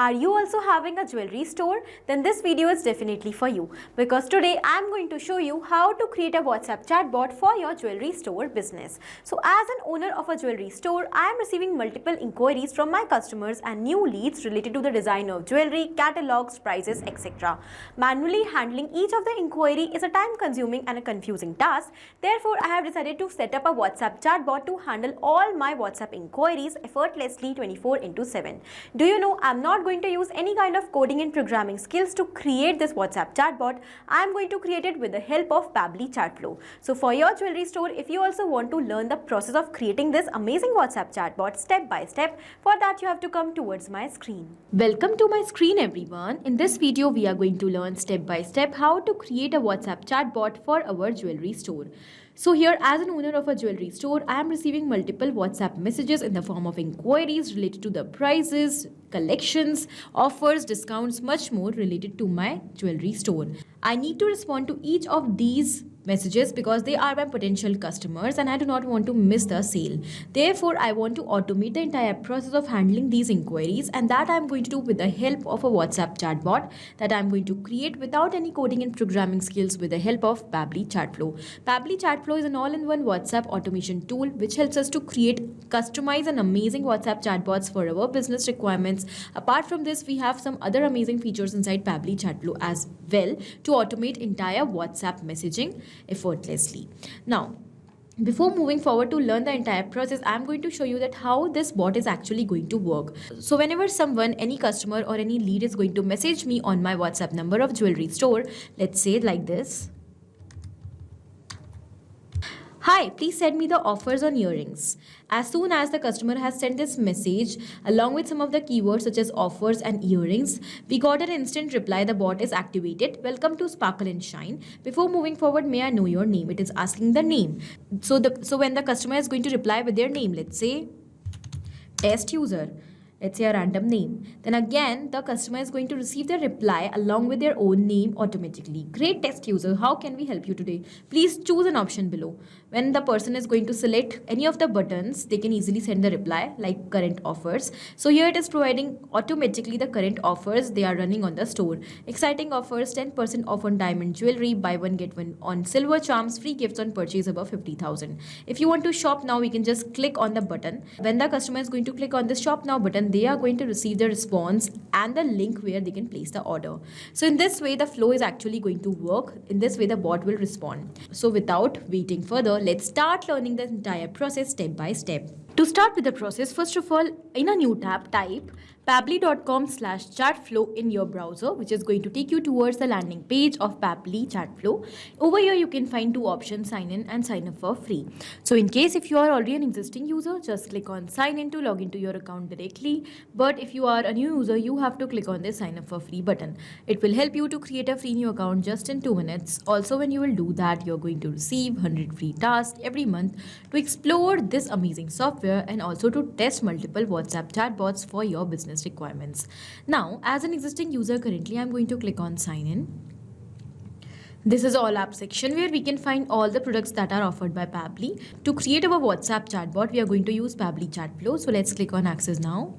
Are you also having a jewelry store? Then this video is definitely for you, because today I am going to show you how to create a WhatsApp chatbot for your jewelry store business. So as an owner of a jewelry store, I am receiving multiple inquiries from my customers and new leads related to the design of jewelry, catalogs, prices, etc. Manually handling each of the inquiry is a time consuming and a confusing task. Therefore, I have decided to set up a WhatsApp chatbot to handle all my WhatsApp inquiries effortlessly 24/7. Do you know, I'm not going to use any kind of coding and programming skills to create this WhatsApp chatbot. I'm going to create it with the help of Pabbly Chatflow. So for your jewelry store, if you also want to learn the process of creating this amazing WhatsApp chatbot step by step, for that you have to come towards my screen. Welcome to my screen, everyone. In this video, we are going to learn step by step how to create a WhatsApp chatbot for our jewelry store. So here, as an owner of a jewelry store, I am receiving multiple WhatsApp messages in the form of inquiries related to the prices, collections, offers, discounts, much more related to my jewelry store. I need to respond to each of these messages because they are my potential customers and I do not want to miss the sale. Therefore, I want to automate the entire process of handling these inquiries, and that I am going to do with the help of a WhatsApp chatbot that I am going to create without any coding and programming skills with the help of Pabbly Chatflow. Pabbly Chatflow is an all-in-one WhatsApp automation tool which helps us to create, customize and amazing WhatsApp chatbots for our business requirements. Apart from this, we have some other amazing features inside Pabbly Chatflow as well to automate entire WhatsApp messaging effortlessly. Now, before moving forward to learn the entire process, I'm going to show you that how this bot is actually going to work. So whenever someone, any customer or any lead is going to message me on my WhatsApp number of jewelry store, let's say like this. Hi, please send me the offers on earrings. As soon as the customer has sent this message along with some of the keywords such as offers and earrings, we got an instant reply. The bot is activated. Welcome to Sparkle and Shine. Before moving forward, may I know your name? It is asking the name. So when the customer is going to reply with their name, let's say test user. Let's say a random name. Then again, the customer is going to receive the reply along with their own name automatically. Great test user, how can we help you today? Please choose an option below. When the person is going to select any of the buttons, they can easily send the reply like current offers. So here it is providing automatically the current offers they are running on the store. Exciting offers, 10% off on diamond jewelry, buy one get one on silver charms, free gifts on purchase above 50,000. If you want to shop now, we can just click on the button. When the customer is going to click on this shop now button, they are going to receive the response and the link where they can place the order. So in this way, the flow is actually going to work. In this way, the bot will respond. So without waiting further, let's start learning the entire process step by step. To start with the process, first of all, in a new tab, type pabbly.com/chatflow in your browser, which is going to take you towards the landing page of Pabbly Chatflow. Over here, you can find two options, sign in and sign up for free. So in case if you are already an existing user, just click on sign in to log into your account directly. But if you are a new user, you have to click on this sign up for free button. It will help you to create a free new account just in 2 minutes. Also, when you will do that, you're going to receive 100 free tasks every month to explore this amazing software and also to test multiple WhatsApp chatbots for your business requirements. Now, as an existing user currently, I'm going to click on sign in. This is all app section where we can find all the products that are offered by Pabbly. To create our WhatsApp chatbot, we are going to use Pabbly Chatflow. So let's click on access now.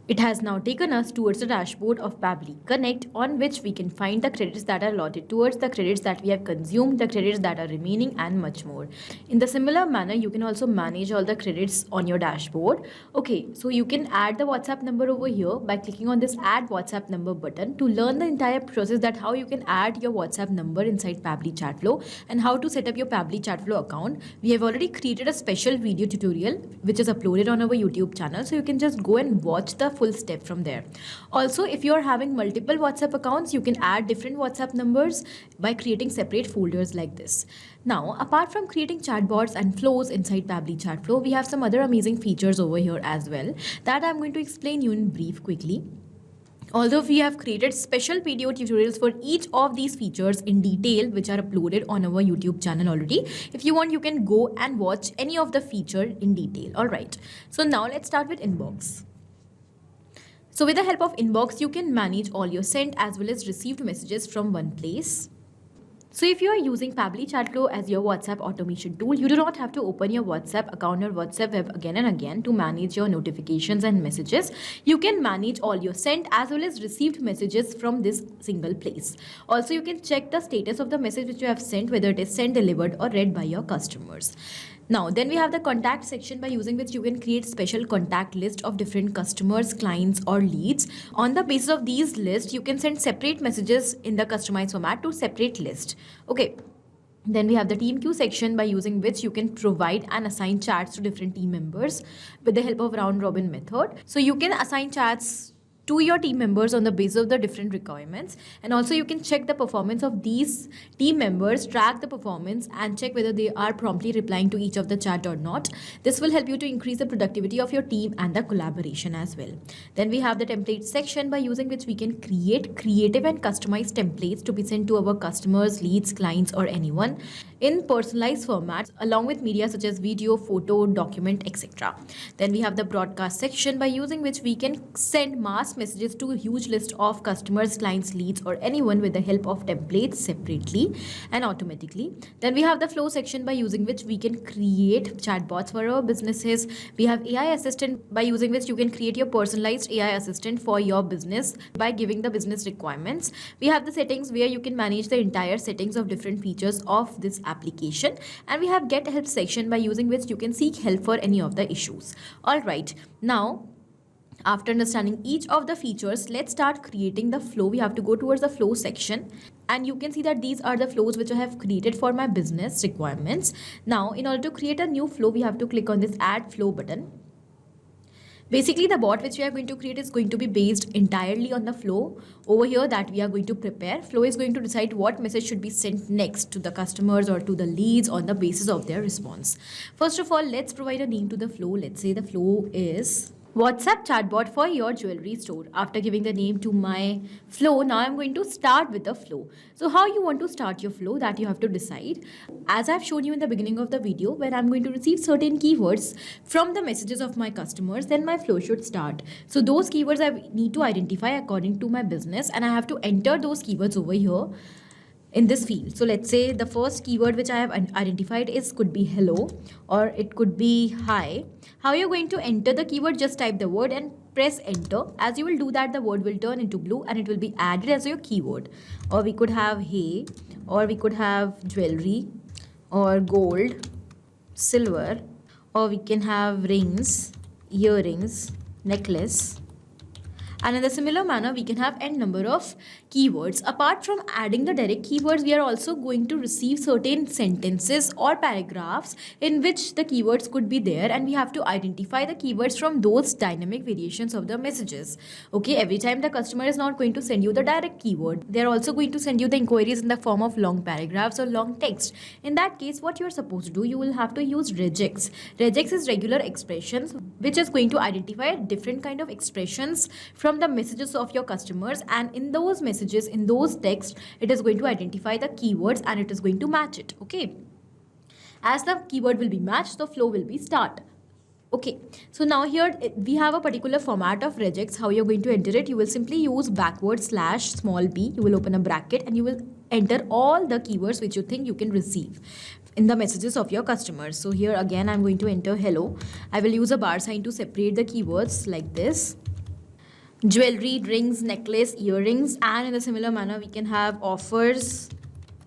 It has now taken us towards the dashboard of Pabbly Connect, on which we can find the credits that are allotted towards the credits that we have consumed, the credits that are remaining, and much more. In the similar manner, you can also manage all the credits on your dashboard. Okay, so you can add the WhatsApp number over here by clicking on this add WhatsApp number button to learn the entire process that how you can add your WhatsApp number inside Pabbly Chatflow and how to set up your Pabbly Chatflow account. We have already created a special video tutorial which is uploaded on our YouTube channel, so you can just go and watch the full step from there. Also, if you are having multiple WhatsApp accounts, you can add different WhatsApp numbers by creating separate folders like this. Now, apart from creating chatbots and flows inside Pabbly Chatflow, we have some other amazing features over here as well that I'm going to explain you in brief quickly. Although we have created special video tutorials for each of these features in detail, which are uploaded on our YouTube channel already. If you want, you can go and watch any of the feature in detail. All right. So now let's start with inbox. So with the help of inbox, you can manage all your sent as well as received messages from one place. So if you are using Pabbly Chatflow as your WhatsApp automation tool, you do not have to open your WhatsApp account or WhatsApp web again and again to manage your notifications and messages. You can manage all your sent as well as received messages from this single place. Also, you can check the status of the message which you have sent, whether it is sent, delivered or read by your customers. Now, then we have the contact section by using which you can create special contact list of different customers, clients or leads. On the basis of these lists, you can send separate messages in the customized format to separate list. Okay. Then we have the team queue section by using which you can provide and assign chats to different team members with the help of round robin method. So you can assign chats to your team members on the basis of the different requirements, and also you can check the performance of these team members, track the performance and check whether they are promptly replying to each of the chat or not. This will help you to increase the productivity of your team and the collaboration as well. Then we have the template section by using which we can create creative and customized templates to be sent to our customers, leads, clients or anyone in personalized formats along with media such as video, photo, document, etc. Then we have the broadcast section by using which we can send mass messages to a huge list of customers, clients, leads or anyone with the help of templates separately and automatically. Then we have the flow section by using which we can create chatbots for our businesses. We have AI assistant by using which you can create your personalized AI assistant for your business by giving the business requirements. We have the settings where you can manage the entire settings of different features of this application, and we have get help section by using which you can seek help for any of the issues. All right, now after understanding each of the features, let's start creating the flow. We have to go towards the flow section, and you can see that these are the flows which I have created for my business requirements. Now, in order to create a new flow, we have to click on this add flow button. Basically, the bot which we are going to create is going to be based entirely on the flow over here that we are going to prepare. Flow is going to decide what message should be sent next to the customers or to the leads on the basis of their response. First of all, let's provide a name to the flow. Let's say the flow is WhatsApp chatbot for your jewelry store. After giving the name to my flow, now I'm going to start with the flow. So how you want to start your flow, that you have to decide. As I've shown you in the beginning of the video, when I'm going to receive certain keywords from the messages of my customers, then my flow should start. So those keywords I need to identify according to my business, and I have to enter those keywords over here in this field. So let's say the first keyword which I have identified could be hello, or it could be hi. How you're going to enter the keyword, just type the word and press enter. As you will do that, the word will turn into blue and it will be added as your keyword. Or we could have hey, or we could have jewelry, or gold, silver, or we can have rings, earrings, necklace. And in the similar manner, we can have n number of keywords. Apart from adding the direct keywords, we are also going to receive certain sentences or paragraphs in which the keywords could be there, and we have to identify the keywords from those dynamic variations of the messages. Okay, every time the customer is not going to send you the direct keyword, they are also going to send you the inquiries in the form of long paragraphs or long text. In that case, what you are supposed to do, you will have to use regex. Regex is regular expressions, which is going to identify different kind of expressions from the messages of your customers, and in those messages, in those texts, it is going to identify the keywords and it is going to match it. Okay, as the keyword will be matched, the flow will be start. Okay, so now here we have a particular format of regex. How you're going to enter it, you will simply use /b. You will open a bracket and you will enter all the keywords which you think you can receive in the messages of your customers. So here again, I'm going to enter hello. I will use a bar sign to separate the keywords like this. Jewelry, rings, necklace, earrings, and in a similar manner we can have offers,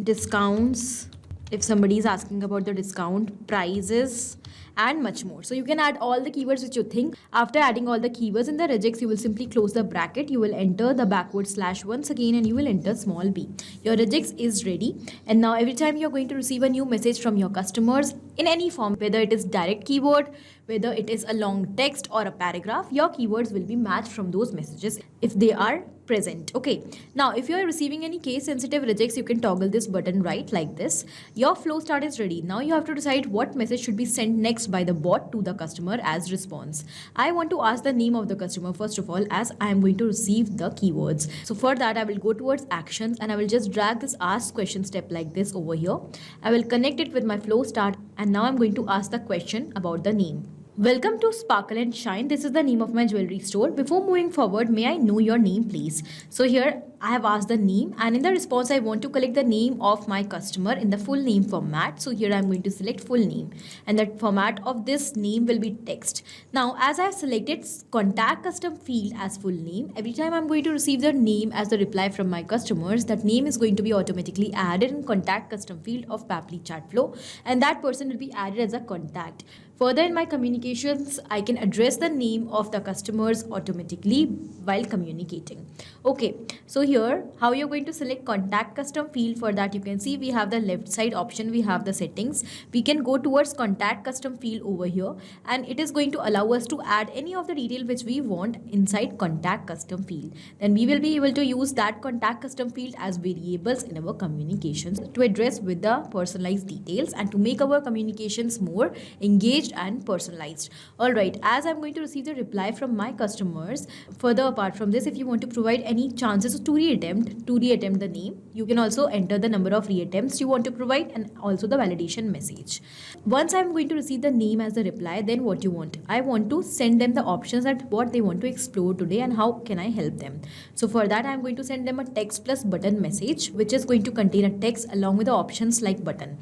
discounts, if somebody is asking about the discount, prices, and much more. So you can add all the keywords which you think. After adding all the keywords in the regex, you will simply close the bracket, you will enter the / once again, and you will enter b. Your regex is ready, and now every time you're going to receive a new message from your customers in any form, whether it is direct keyword, whether it is a long text or a paragraph, your keywords will be matched from those messages if they are present. Okay, now if you are receiving any case sensitive regex, you can toggle this button right like this. Your flow start is ready. Now you have to decide what message should be sent next by the bot to the customer as response. I want to ask the name of the customer first of all, as I am going to receive the keywords. So for that, I will go towards actions and I will just drag this ask question step like this over here. I will connect it with my flow start, and now I'm going to ask the question about the name. Welcome to Sparkle and Shine. This is the name of my jewelry store. Before moving forward, may I know your name, please? So here I have asked the name, and in the response I want to collect the name of my customer in the full name format. So here I'm going to select full name, and the format of this name will be text. Now as I have selected contact custom field as full name, every time I'm going to receive the name as the reply from my customers, that name is going to be automatically added in contact custom field of Pabbly Chatflow, and that person will be added as a contact. Further in my communications, I can address the name of the customers automatically while communicating. Okay, so here how you're going to select contact custom field. For that you can see we have the left side option, we have the settings. We can go towards contact custom field over here, and it is going to allow us to add any of the detail which we want inside contact custom field. Then we will be able to use that contact custom field as variables in our communications to address with the personalized details and to make our communications more engaged and personalized. Alright, as I'm going to receive the reply from my customers, further apart from this, if you want to provide any chances to reattempt the name, you can also enter the number of reattempts you want to provide and also the validation message. Once I'm going to receive the name as the reply, then what you want? I want to send them the options that what they want to explore today and how can I help them. So for that I'm going to send them a text plus button message, which is going to contain a text along with the options like button,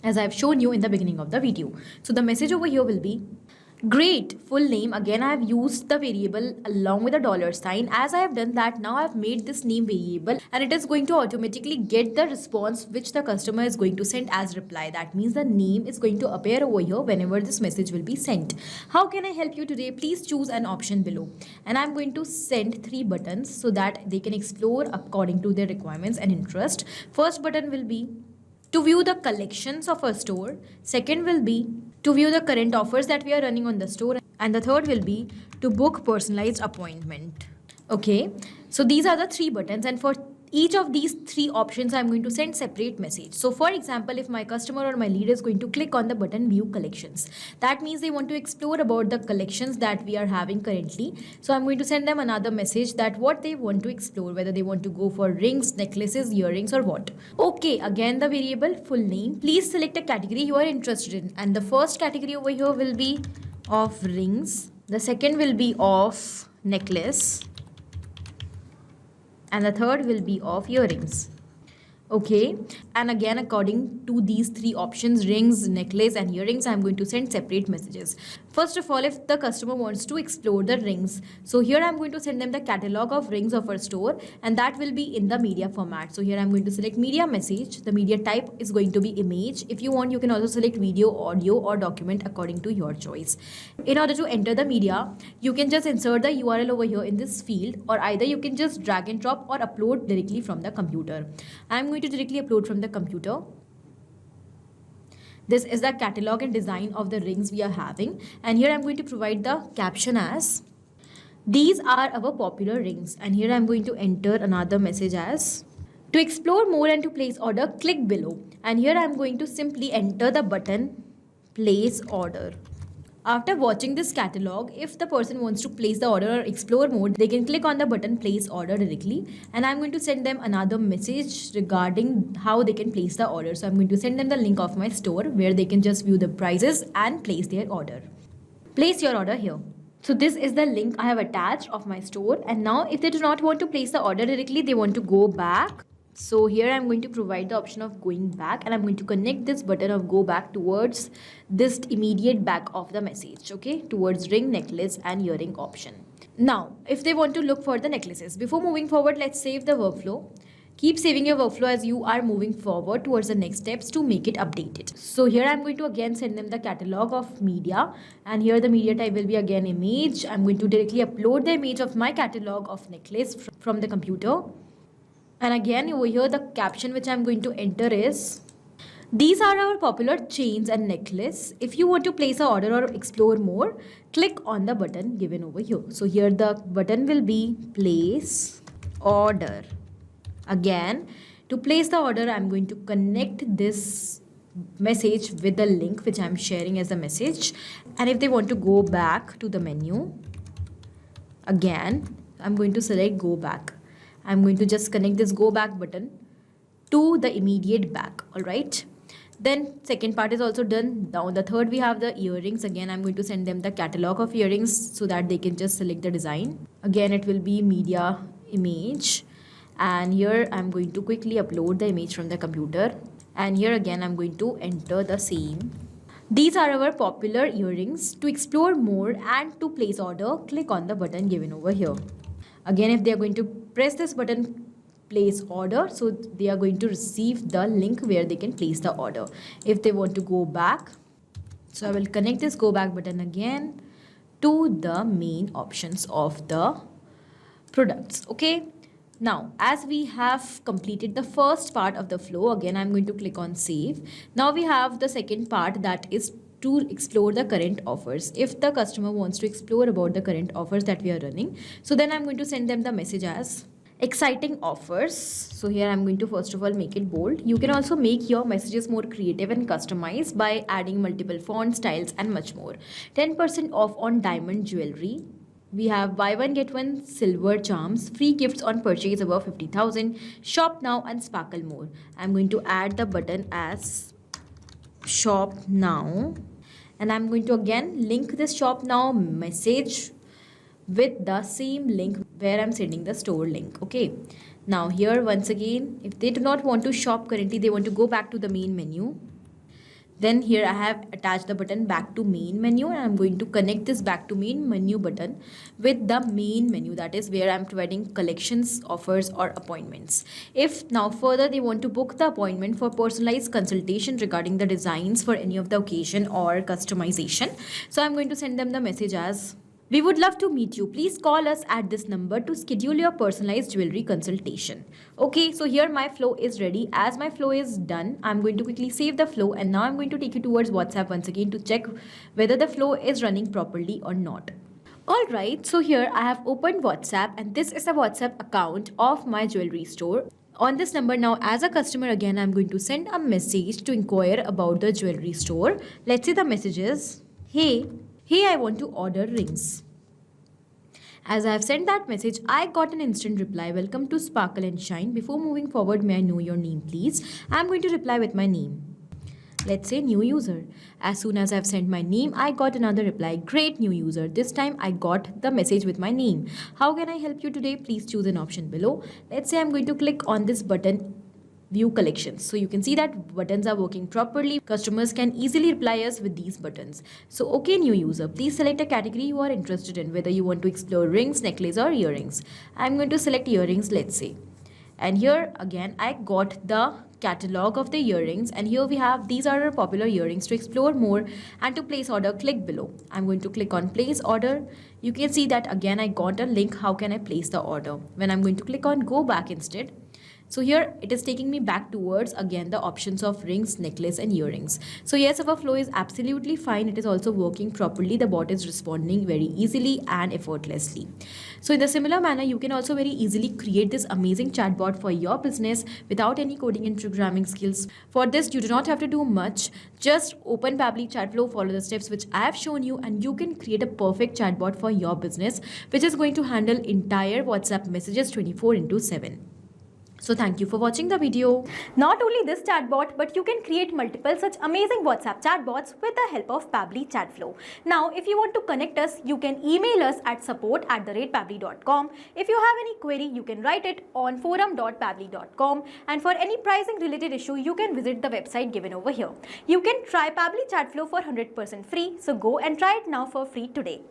as I've shown you in the beginning of the video. So the message over here will be, great, full name. Again, I have used the variable along with a $sign. As I have done that, now I have made this name variable, and it is going to automatically get the response which the customer is going to send as reply. That means the name is going to appear over here whenever this message will be sent. How can I help you today? Please choose an option below. And I'm going to send 3 buttons so that they can explore according to their requirements and interest. First button will be to view the collections of a store. Second will be to view the current offers that we are running on the store. And the third will be to book personalized appointment. Okay, so these are the 3 buttons, and for each of these 3 options I'm going to send separate message. So for example, if my customer or my lead is going to click on the button view collections, that means they want to explore about the collections that we are having currently. So I'm going to send them another message that what they want to explore, whether they want to go for rings, necklaces, earrings or what. Okay, again the variable full name. Please select a category you are interested in, and the first category over here will be of rings, the second will be of necklace, and the third will be of earrings. Okay, and again according to these 3 options, rings, necklace and earrings, I'm going to send separate messages. First of all, if the customer wants to explore the rings, so here I'm going to send them the catalog of rings of our store, and that will be in the media format. So here I'm going to select media message. The media type is going to be image. If you want, you can also select video, audio or document according to your choice. In order to enter the media, you can just insert the URL over here in this field, or either you can just drag and drop or upload directly from the computer. I'm going to directly upload from the computer. This is the catalog and design of the rings we are having, and here I'm going to provide the caption as, these are our popular rings, and here I'm going to enter another message as, to explore more and to place order, click below, and here I'm going to simply enter the button place order. After watching this catalog, if the person wants to place the order or explore more, they can click on the button place order directly, and I'm going to send them another message regarding how they can place the order. So I'm going to send them the link of my store where they can just view the prices and place their order. Place your order here. So this is the link I have attached of my store, and now if they do not want to place the order directly, they want to go back. So here I'm going to provide the option of going back, and I'm going to connect this button of go back towards this immediate back of the message, okay, towards ring, necklace and earring option. Now, if they want to look for the necklaces, before moving forward, let's save the workflow. Keep saving your workflow as you are moving forward towards the next steps to make it updated. So here I'm going to again send them the catalog of media, and here the media type will be again image. I'm going to directly upload the image of my catalog of necklace from the computer. And again over here the caption which I'm going to enter is, these are our popular chains and necklace. If you want to place an order or explore more, click on the button given over here. So here the button will be place order. Again, to place the order, I'm going to connect this message with the link which I'm sharing as a message. And if they want to go back to the menu, again, I'm going to select go back. I'm going to just connect this go back button to the immediate back. All right. Then second part is also done. Now the third we have the earrings. Again, I'm going to send them the catalog of earrings so that they can just select the design. Again, it will be media image. and here I'm going to quickly upload the image from the computer, and here again I'm going to enter the same. These are our popular earrings. To explore more and to place order, click on the button given over here. Again, if they are going to press this button, place order, so they are going to receive the link where they can place the order. If they want to go back, so I will connect this go back button again to the main options of the products. Okay. Now, as we have completed the first part of the flow, again I'm going to click on save. Now we have the second part, that is to explore the current offers. If the customer wants to explore about the current offers that we are running, so then I'm going to send them the message as exciting offers. So here I'm going to first of all make it bold. You can also make your messages more creative and customized by adding multiple fonts, styles and much more. 10% off on diamond jewelry. We have buy one get one silver charms, free gifts on purchase above 50,000, shop now and sparkle more. I'm going to add the button as shop now, and I'm going to again link this shop now message with the same link where I'm sending the store link. Okay. Now here once again, if they do not want to shop currently, they want to go back to the main menu. Then here I have attached the button back to main menu, and I'm going to connect this back to main menu button with the main menu, that is where I'm providing collections, offers or appointments. If now further they want to book the appointment for personalized consultation regarding the designs for any of the occasion or customization, so I'm going to send them the message as, we would love to meet you. Please call us at this number to schedule your personalized jewelry consultation. Okay, so here my flow is ready. As my flow is done, I'm going to quickly save the flow, and now I'm going to take you towards WhatsApp once again to check whether the flow is running properly or not. Alright, so here I have opened WhatsApp, and this is the WhatsApp account of my jewelry store. On this number now, as a customer again, I'm going to send a message to inquire about the jewelry store. Let's say the message is, Hey, I want to order rings. As I have sent that message, I got an instant reply, welcome to Sparkle and Shine. Before moving forward, may I know your name please? I'm going to reply with my name. Let's say new user. As soon as I've sent my name, I got another reply, great new user. This time I got the message with my name. How can I help you today? Please choose an option below. Let's say I'm going to click on this button, view collections. So you can see that buttons are working properly. Customers can easily reply us with these buttons. So okay, new user, please select a category you are interested in, whether you want to explore rings, necklace or earrings. I'm going to select earrings, let's say. And here again I got the catalog of the earrings, and here we have, these are our popular earrings. To explore more and to place order, click below. I'm going to click on place order. You can see that again I got a link, how can I place the order. When I'm going to click on go back instead, so here it is taking me back towards again the options of rings, necklace and earrings. So yes, our flow is absolutely fine. It is also working properly. The bot is responding very easily and effortlessly. So in the similar manner, you can also very easily create this amazing chatbot for your business without any coding and programming skills. For this, you do not have to do much. Just open Pabbly Chatflow, follow the steps which I have shown you, and you can create a perfect chatbot for your business, which is going to handle entire WhatsApp messages 24/7. So thank you for watching the video. Not only this chatbot, but you can create multiple such amazing WhatsApp chatbots with the help of Pabbly Chatflow. Now, if you want to connect us, you can email us at support@pabbly.com. If you have any query, you can write it on forum.pabbly.com. And for any pricing related issue, you can visit the website given over here. You can try Pabbly Chatflow for 100% free. So go and try it now for free today.